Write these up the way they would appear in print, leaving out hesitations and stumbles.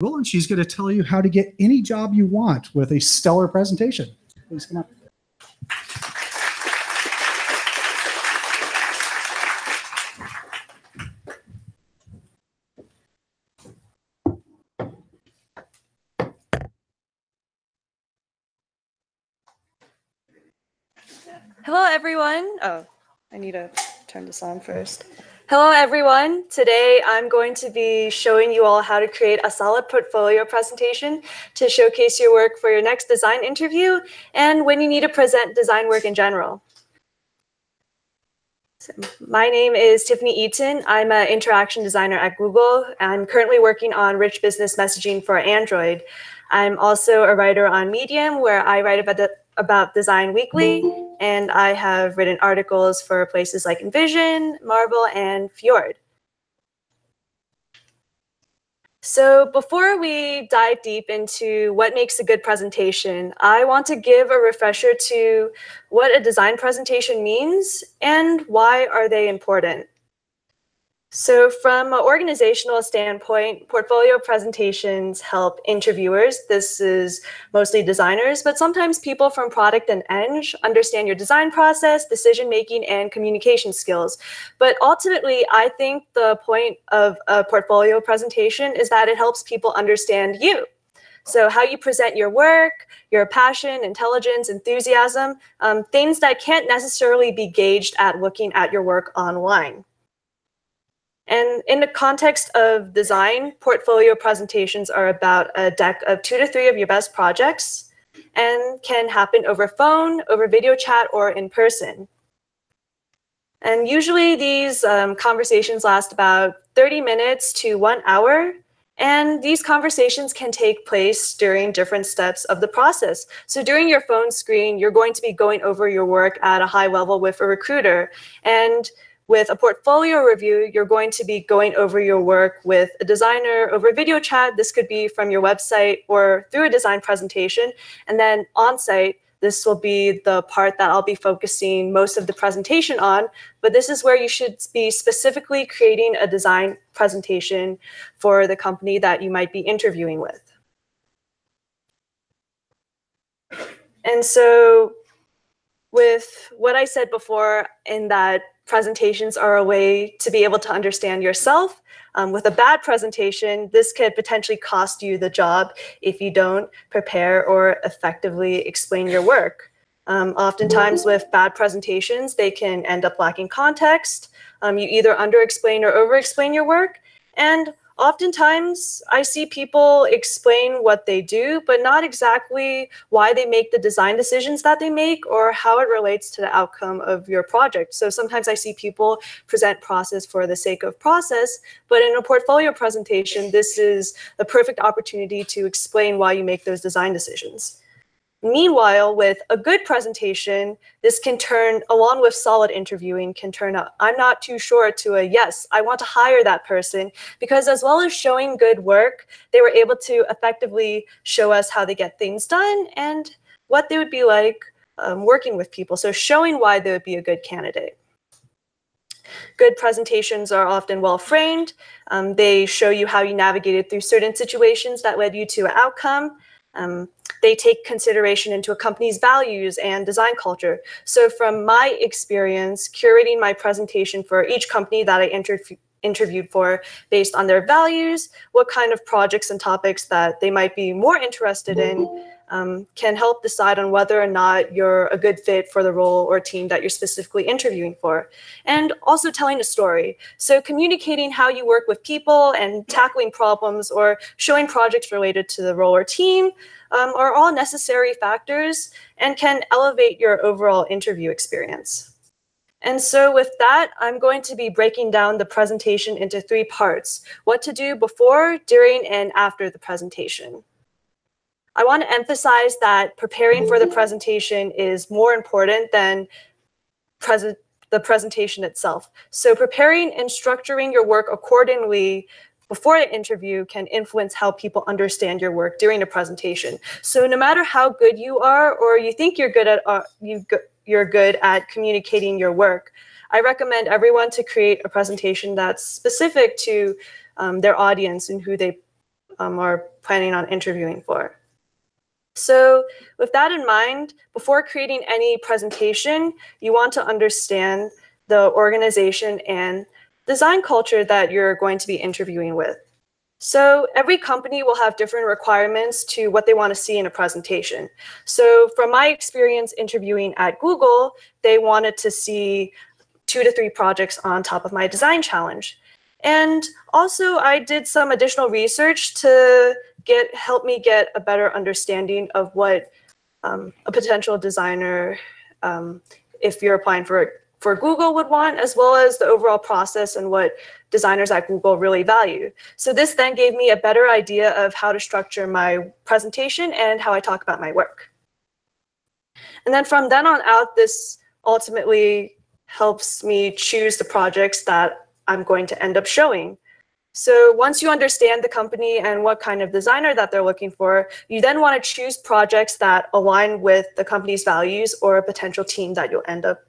And she's going to tell you how to get any job you want with a stellar presentation. Please come up. Hello, everyone. Oh, I need to turn this on first. Hello, everyone. Today, I'm going to be showing you all how to create a solid portfolio presentation to showcase your work for your next design interview and when you need to present design work in general. So, my name is Tiffany Eaton. I'm an interaction designer at Google. I'm currently working on rich business messaging for Android. I'm also a writer on Medium, where I write about Design Weekly, and I have written articles for places like Envision, Marvel, and Fjord. So before we dive deep into what makes a good presentation, I want to give a refresher to what a design presentation means and why are they important. So from an organizational standpoint, portfolio presentations help interviewers, this is mostly designers, but sometimes people from product and eng understand your design process, decision-making, and communication skills. But ultimately, I think the point of a portfolio presentation is that it helps people understand you. So how you present your work, your passion, intelligence, enthusiasm, things that can't necessarily be gauged at looking at your work online. And in the context of design, portfolio presentations are about a deck of 2 to 3 of your best projects and can happen over phone, over video chat, or in person. And usually these conversations last about 30 minutes to 1 hour. And these conversations can take place during different steps of the process. So during your phone screen, you're going to be going over your work at a high level with a recruiter. And with a portfolio review, you're going to be going over your work with a designer over video chat. This could be from your website or through a design presentation. And then on-site, this will be the part that I'll be focusing most of the presentation on. But this is where you should be specifically creating a design presentation for the company that you might be interviewing with. And so with what I said before, in that presentations are a way to be able to understand yourself. With a bad presentation, this could potentially cost you the job if you don't prepare or effectively explain your work. Oftentimes with bad presentations, they can end up lacking context. You either under-explain or over-explain your work. And oftentimes, I see people explain what they do, but not exactly why they make the design decisions that they make or how it relates to the outcome of your project. So sometimes I see people present process for the sake of process, but in a portfolio presentation, this is the perfect opportunity to explain why you make those design decisions. Meanwhile, with a good presentation, this can turn, along with solid interviewing, can turn a "I'm not too sure" to a "yes, I want to hire that person," because as well as showing good work, they were able to effectively show us how they get things done and what they would be like working with people. So showing why they would be a good candidate. Good presentations are often well-framed. They show you how you navigated through certain situations that led you to an outcome. They take consideration into a company's values and design culture. So from my experience, curating my presentation for each company that I interviewed for based on their values, what kind of projects and topics that they might be more interested in, can help decide on whether or not you're a good fit for the role or team that you're specifically interviewing for. And also telling a story. So communicating how you work with people and tackling problems or showing projects related to the role or team are all necessary factors and can elevate your overall interview experience. And so with that, I'm going to be breaking down the presentation into 3 parts: what to do before, during, and after the presentation. I want to emphasize that preparing for the presentation is more important than the presentation itself. So preparing and structuring your work accordingly before the interview can influence how people understand your work during the presentation. So no matter how good you are or you think you're good at communicating your work, I recommend everyone to create a presentation that's specific to their audience and who they are planning on interviewing for. So with that in mind, before creating any presentation, you want to understand the organization and design culture that you're going to be interviewing with. So every company will have different requirements to what they want to see in a presentation. So from my experience interviewing at Google, they wanted to see 2 to 3 projects on top of my design challenge. And also I did some additional research to help me get a better understanding of what a potential designer, if you're applying for Google, would want, as well as the overall process and what designers at Google really value. So this then gave me a better idea of how to structure my presentation and how I talk about my work. And then from then on out, this ultimately helps me choose the projects that I'm going to end up showing. So once you understand the company and what kind of designer that they're looking for, you then want to choose projects that align with the company's values or a potential team that you'll end up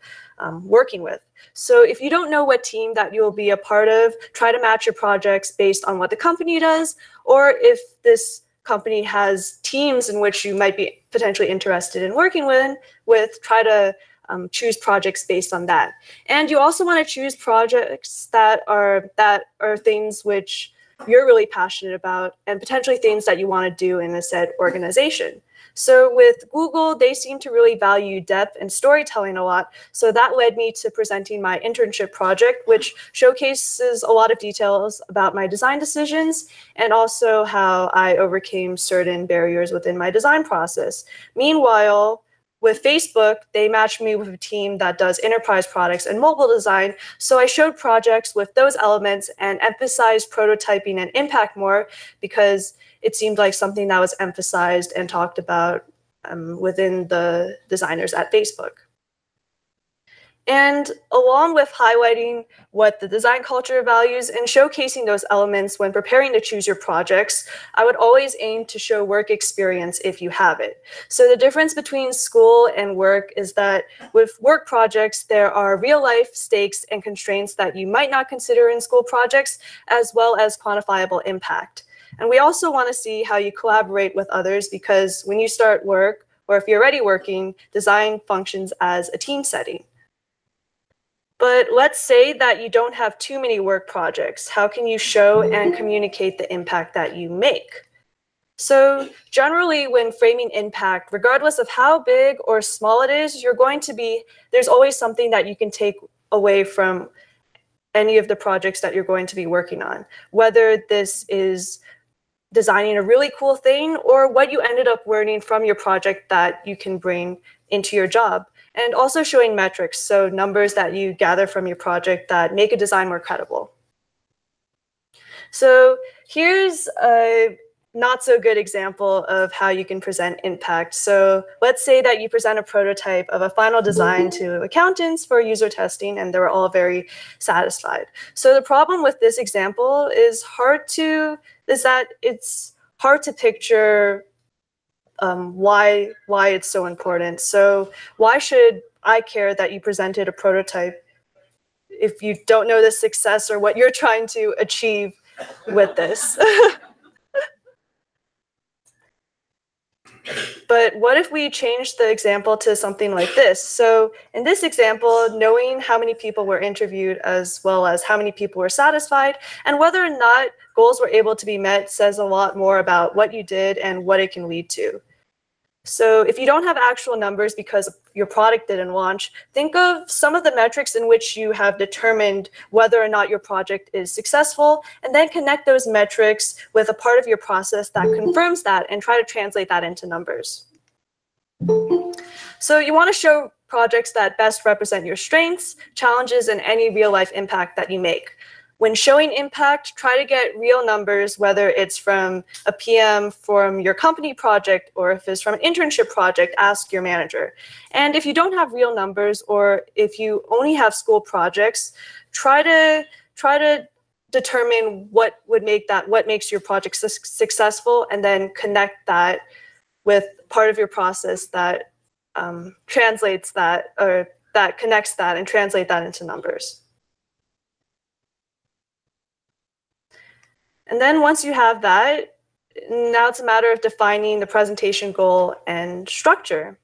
working with. So if you don't know what team that you'll be a part of, try to match your projects based on what the company does, or if this company has teams in which you might be potentially interested in working with, try to choose projects based on that. And you also want to choose projects that are things which you're really passionate about and potentially things that you want to do in a said organization. So with Google, they seem to really value depth and storytelling a lot. So that led me to presenting my internship project, which showcases a lot of details about my design decisions and also how I overcame certain barriers within my design process. Meanwhile, with Facebook, they matched me with a team that does enterprise products and mobile design. So I showed projects with those elements and emphasized prototyping and impact more because it seemed like something that was emphasized and talked about within the designers at Facebook. And along with highlighting what the design culture values and showcasing those elements when preparing to choose your projects, I would always aim to show work experience if you have it. So the difference between school and work is that with work projects, there are real life stakes and constraints that you might not consider in school projects, as well as quantifiable impact. And we also want to see how you collaborate with others because when you start work, or if you're already working, design functions as a team setting. But let's say that you don't have too many work projects. How can you show and communicate the impact that you make? So generally when framing impact, regardless of how big or small it is, there's always something that you can take away from any of the projects that you're going to be working on, whether this is designing a really cool thing or what you ended up learning from your project that you can bring into your job. And also showing metrics, so numbers that you gather from your project that make a design more credible. So here's a not so good example of how you can present impact. So let's say that you present a prototype of a final design to accountants for user testing, and they were all very satisfied. So the problem with this example is that it's hard to picture why it's so important. So why should I care that you presented a prototype if you don't know the success or what you're trying to achieve with this? But what if we change the example to something like this? So in this example, knowing how many people were interviewed as well as how many people were satisfied and whether or not goals were able to be met says a lot more about what you did and what it can lead to. So if you don't have actual numbers because your product didn't launch, think of some of the metrics in which you have determined whether or not your project is successful, and then connect those metrics with a part of your process that confirms that and try to translate that into numbers. So you want to show projects that best represent your strengths, challenges, and any real-life impact that you make. When showing impact, try to get real numbers, whether it's from a PM from your company project or if it's from an internship project, ask your manager. And if you don't have real numbers or if you only have school projects, try to determine what makes your project successful and then connect that with part of your process that translates that or that connects that and translate that into numbers. And then once you have that, now it's a matter of defining the presentation goal and structure.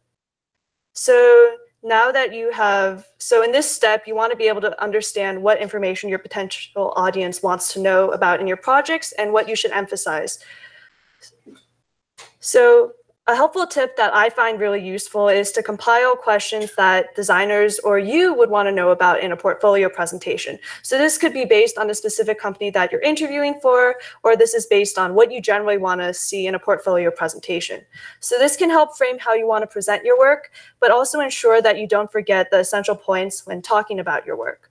So now that you have, so in this step, you want to be able to understand what information your potential audience wants to know about in your projects and what you should emphasize. So a helpful tip that I find really useful is to compile questions that designers or you would want to know about in a portfolio presentation. So this could be based on the specific company that you're interviewing for, or this is based on what you generally want to see in a portfolio presentation. So this can help frame how you want to present your work, but also ensure that you don't forget the essential points when talking about your work.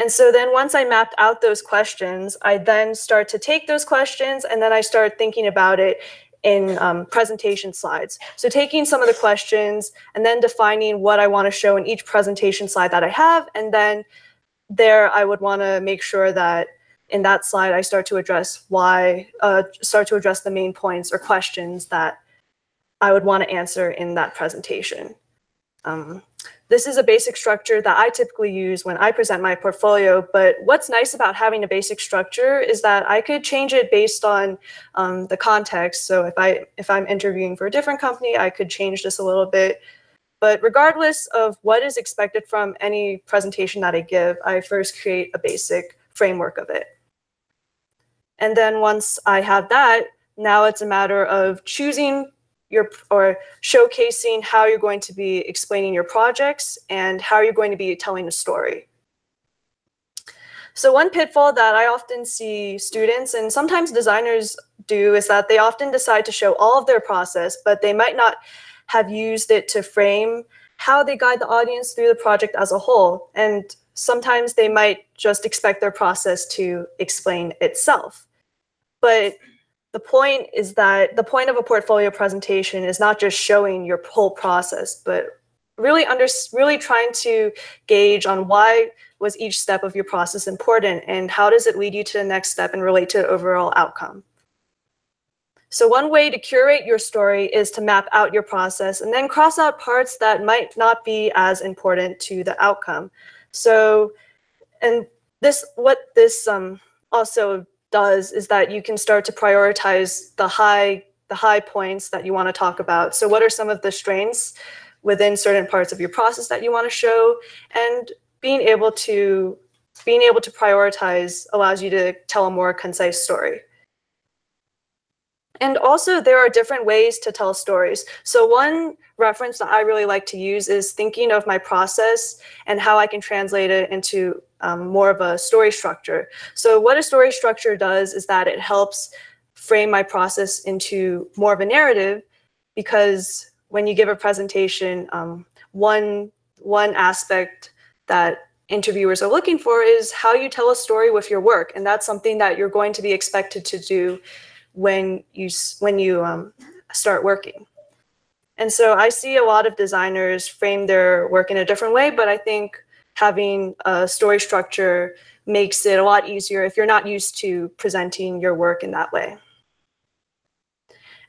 And so then once I mapped out those questions, I then start to take those questions and then I start thinking about it in presentation slides. So taking some of the questions and then defining what I want to show in each presentation slide that I have. And then there I would want to make sure that in that slide I start to address the main points or questions that I would want to answer in that presentation. This is a basic structure that I typically use when I present my portfolio, but what's nice about having a basic structure is that I could change it based on the context. So if I'm interviewing for a different company, I could change this a little bit. But regardless of what is expected from any presentation that I give, I first create a basic framework of it. And then once I have that, now it's a matter of choosing or showcasing how you're going to be explaining your projects and how you're going to be telling a story. So one pitfall that I often see students and sometimes designers do is that they often decide to show all of their process, but they might not have used it to frame how they guide the audience through the project as a whole. And sometimes they might just expect their process to explain itself. But the point is that the point of a portfolio presentation is not just showing your whole process, but really trying to gauge on why was each step of your process important and how does it lead you to the next step and relate to the overall outcome. So one way to curate your story is to map out your process and then cross out parts that might not be as important to the outcome. So, and what this also does is that you can start to prioritize the high points that you want to talk about. So what are some of the strengths within certain parts of your process that you want to show? And being able to prioritize allows you to tell a more concise story. And also there are different ways to tell stories. So one reference that I really like to use is thinking of my process and how I can translate it into more of a story structure. So what a story structure does is that it helps frame my process into more of a narrative, because when you give a presentation, one aspect that interviewers are looking for is how you tell a story with your work. And that's something that you're going to be expected to do when you start working. And so I see a lot of designers frame their work in a different way, but I think having a story structure makes it a lot easier if you're not used to presenting your work in that way.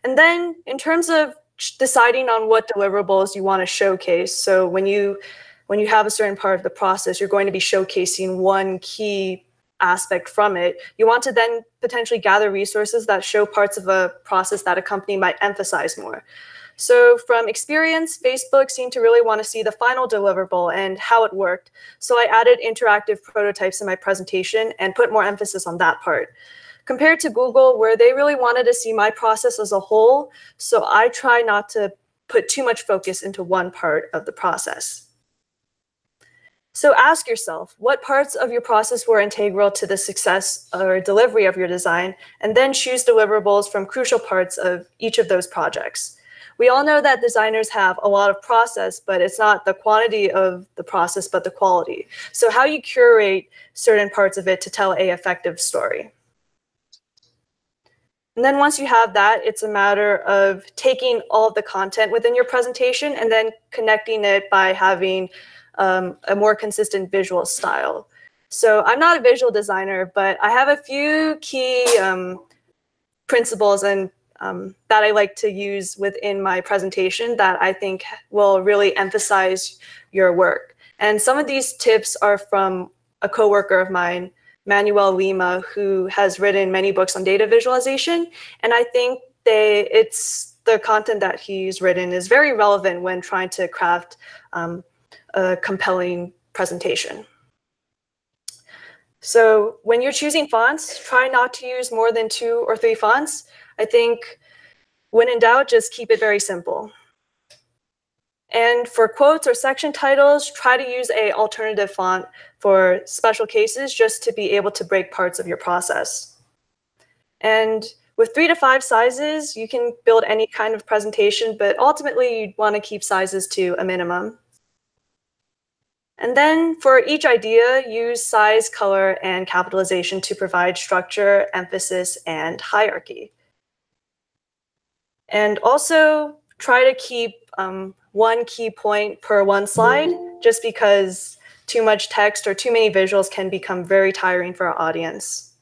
And then in terms of deciding on what deliverables you want to showcase, so when you have a certain part of the process, you're going to be showcasing one key aspect from it, you want to then potentially gather resources that show parts of a process that a company might emphasize more. So from experience, Facebook seemed to really want to see the final deliverable and how it worked. So I added interactive prototypes in my presentation and put more emphasis on that part. Compared to Google, where they really wanted to see my process as a whole, so I try not to put too much focus into one part of the process. So ask yourself, what parts of your process were integral to the success or delivery of your design, and then choose deliverables from crucial parts of each of those projects. We all know that designers have a lot of process, but it's not the quantity of the process, but the quality. So how you curate certain parts of it to tell an effective story. And then once you have that, it's a matter of taking all of the content within your presentation and then connecting it by having a more consistent visual style. So I'm not a visual designer, but I have a few key principles and that I like to use within my presentation that I think will really emphasize your work. And some of these tips are from a coworker of mine Manuel Lima, who has written many books on data visualization. And I think the content that he's written is very relevant when trying to craft a compelling presentation. So when you're choosing fonts, try not to use more than 2 or 3 fonts. I think when in doubt, just keep it very simple. And for quotes or section titles, try to use an alternative font for special cases just to be able to break parts of your process. And with 3 to 5 sizes, you can build any kind of presentation, but ultimately you'd want to keep sizes to a minimum. And then for each idea, use size, color, and capitalization to provide structure, emphasis, and hierarchy. And also try to keep 1 key point per 1 slide, just because too much text or too many visuals can become very tiring for our audience.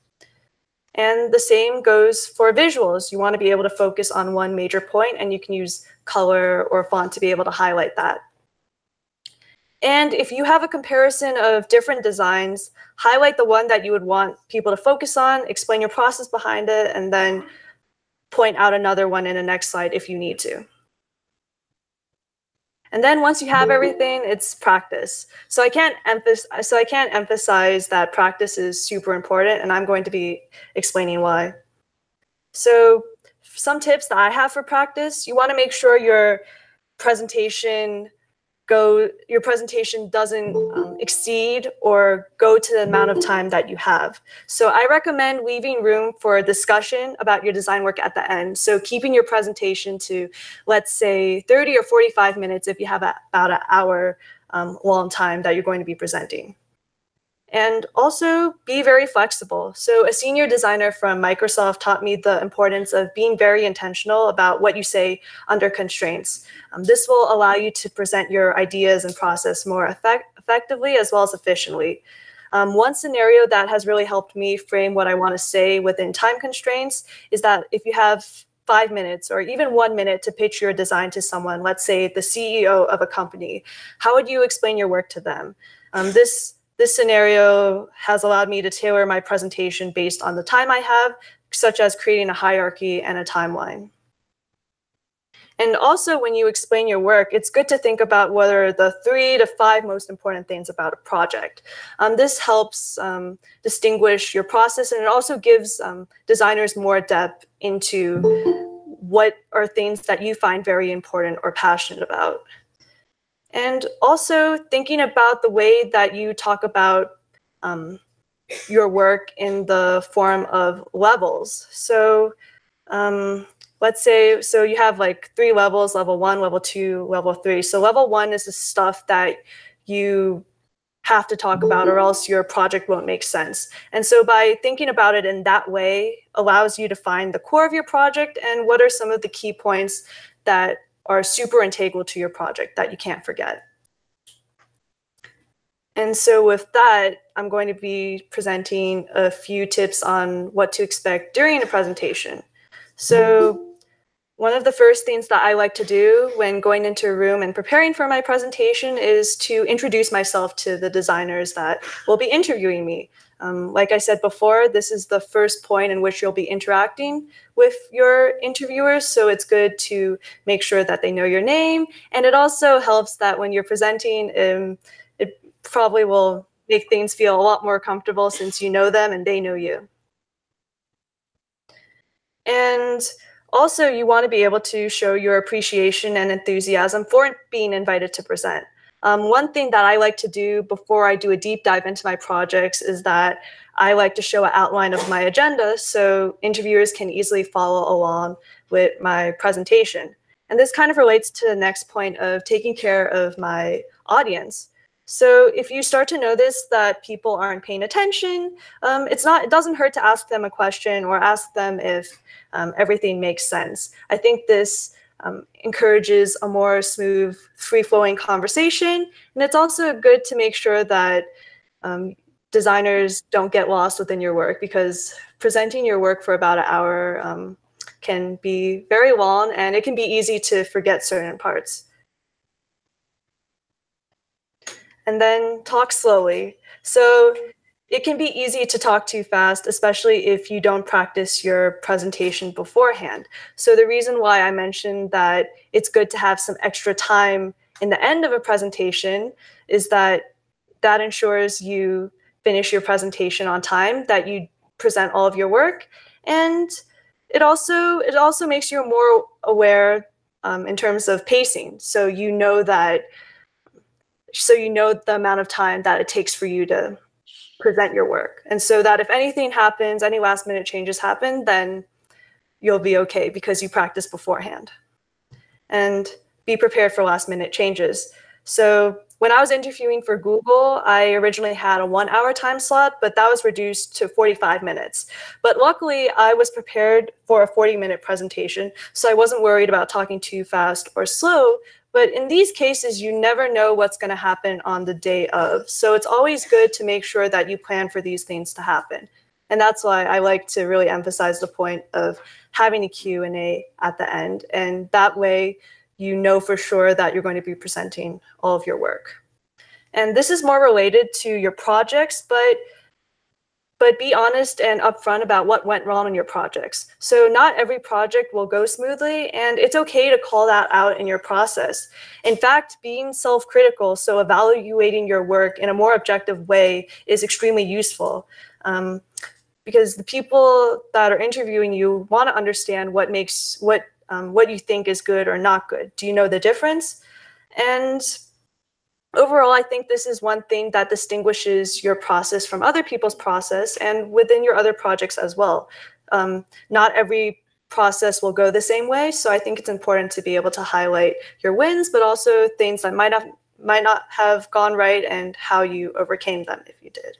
And the same goes for visuals. You want to be able to focus on 1 major point, and you can use color or font to be able to highlight that. And if you have a comparison of different designs, highlight the one that you would want people to focus on, explain your process behind it, and then point out another one in the next slide if you need to. And then once you have everything, it's practice. So I can't emphasize that practice is super important, and I'm going to be explaining why. So some tips that I have for practice: you want to make sure your presentation doesn't exceed or go to the amount of time that you have. So I recommend leaving room for discussion about your design work at the end. So keeping your presentation to, let's say, 30 or 45 minutes if you have about an hour long time that you're going to be presenting. And also be very flexible. So a senior designer from Microsoft taught me the importance of being very intentional about what you say under constraints. This will allow you to present your ideas and process more effectively as well as efficiently. One scenario that has really helped me frame what I want to say within time constraints is that if you have 5 minutes or even 1 minute to pitch your design to someone, let's say the CEO of a company, how would you explain your work to them? This scenario has allowed me to tailor my presentation based on the time I have, such as creating a hierarchy and a timeline. And also, when you explain your work, it's good to think about what are the 3 to 5 most important things about a project. This helps distinguish your process, and it also gives designers more depth into what are things that you find very important or passionate about. And also thinking about the way that you talk about your work in the form of levels. So let's say, so you have like 3 levels: level 1, level 2, level 3. So level 1 is the stuff that you have to talk about or else your project won't make sense. And so by thinking about it in that way allows you to find the core of your project and what are some of the key points that are super integral to your project that you can't forget. And so with that, I'm going to be presenting a few tips on what to expect during a presentation. So one of the first things that I like to do when going into a room and preparing for my presentation is to introduce myself to the designers that will be interviewing me. Like I said before, this is the first point in which you'll be interacting with your interviewers, so it's good to make sure that they know your name. And it also helps that when you're presenting, it probably will make things feel a lot more comfortable since you know them and they know you. And also, you want to be able to show your appreciation and enthusiasm for being invited to present. One thing that I like to do before I do a deep dive into my projects is that I like to show an outline of my agenda so interviewers can easily follow along with my presentation. And this kind of relates to the next point of taking care of my audience. So if you start to notice that people aren't paying attention, it doesn't hurt to ask them a question or ask them if everything makes sense. I think this encourages a more smooth, free-flowing conversation. And it's also good to make sure that designers don't get lost within your work, because presenting your work for about an hour can be very long, and it can be easy to forget certain parts. And then talk slowly. So it can be easy to talk too fast, especially if you don't practice your presentation beforehand. So the reason why I mentioned that it's good to have some extra time in the end of a presentation is that that ensures you finish your presentation on time, that you present all of your work, and it also makes you more aware in terms of pacing. So you know the amount of time that it takes for you to present your work. And so that if anything happens, any last minute changes happen, then you'll be okay because you practiced beforehand. And be prepared for last minute changes. So when I was interviewing for Google, I originally had a 1-hour time slot, but that was reduced to 45 minutes. But luckily, I was prepared for a 40-minute presentation, so I wasn't worried about talking too fast or slow. But in these cases, you never know what's going to happen on the day of. So it's always good to make sure that you plan for these things to happen. And that's why I like to really emphasize the point of having a Q&A at the end. And that way, you know for sure that you're going to be presenting all of your work. And this is more related to your projects, but be honest and upfront about what went wrong in your projects. So not every project will go smoothly, and it's okay to call that out in your process. In fact, being self-critical, so evaluating your work in a more objective way, is extremely useful. Because the people that are interviewing you want to understand what you think is good or not good. Do you know the difference? And overall, I think this is one thing that distinguishes your process from other people's process and within your other projects as well. Not every process will go the same way, so I think it's important to be able to highlight your wins, but also things that might not have gone right and how you overcame them if you did.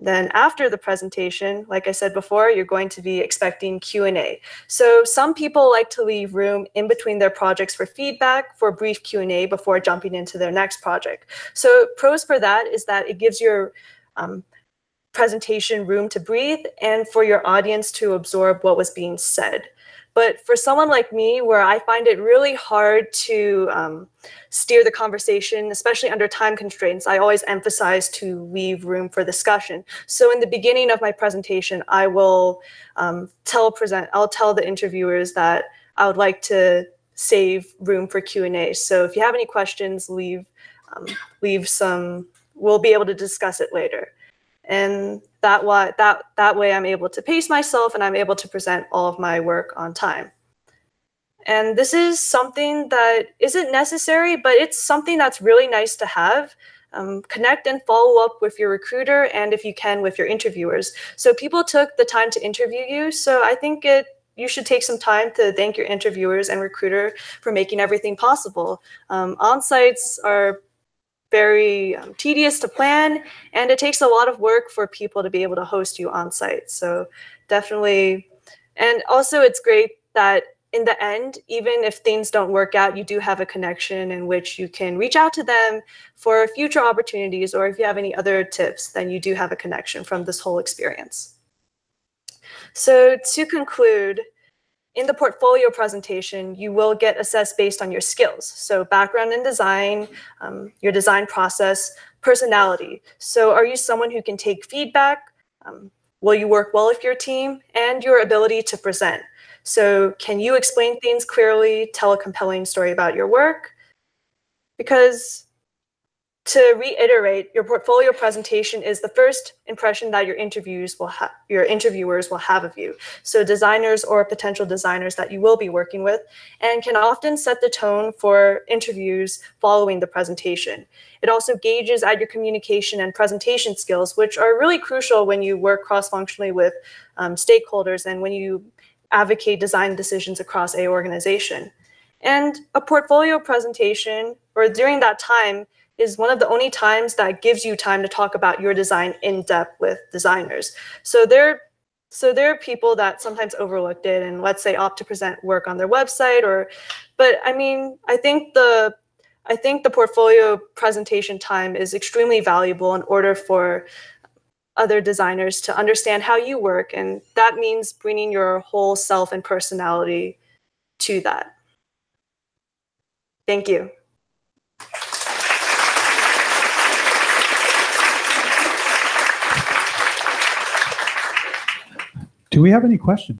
Then after the presentation, like I said before, you're going to be expecting Q&A. So some people like to leave room in between their projects for feedback, for a brief Q&A before jumping into their next project. So pros for that is that it gives your presentation room to breathe and for your audience to absorb what was being said. But for someone like me, where I find it really hard to steer the conversation, especially under time constraints, I always emphasize to leave room for discussion. So in the beginning of my presentation, I will tell the interviewers that I would like to save room for Q&A. So if you have any questions, leave some. We'll be able to discuss it later. And that way I'm able to pace myself and I'm able to present all of my work on time. And this is something that isn't necessary, but it's something that's really nice to have. Connect and follow up with your recruiter and, if you can, with your interviewers. So people took the time to interview you, so I think you should take some time to thank your interviewers and recruiter for making everything possible. On-sites are very tedious to plan, and it takes a lot of work for people to be able to host you on site. So definitely, and also it's great that in the end, even if things don't work out, you do have a connection in which you can reach out to them for future opportunities, or if you have any other tips, then you do have a connection from this whole experience. So to conclude, in the portfolio presentation, you will get assessed based on your skills. So background in design, your design process, personality. So are you someone who can take feedback? Will you work well with your team? And your ability to present. So can you explain things clearly, tell a compelling story about your work? Because to reiterate, your portfolio presentation is the first impression that your interviewers will have of you. So designers or potential designers that you will be working with, and can often set the tone for interviews following the presentation. It also gauges at your communication and presentation skills, which are really crucial when you work cross-functionally with stakeholders and when you advocate design decisions across an organization. And a portfolio presentation, or during that time, is one of the only times that gives you time to talk about your design in depth with designers. So there are people that sometimes overlooked it and, let's say, opt to present work on their website, but I mean, I think the portfolio presentation time is extremely valuable in order for other designers to understand how you work, and that means bringing your whole self and personality to that. Thank you. Do we have any questions?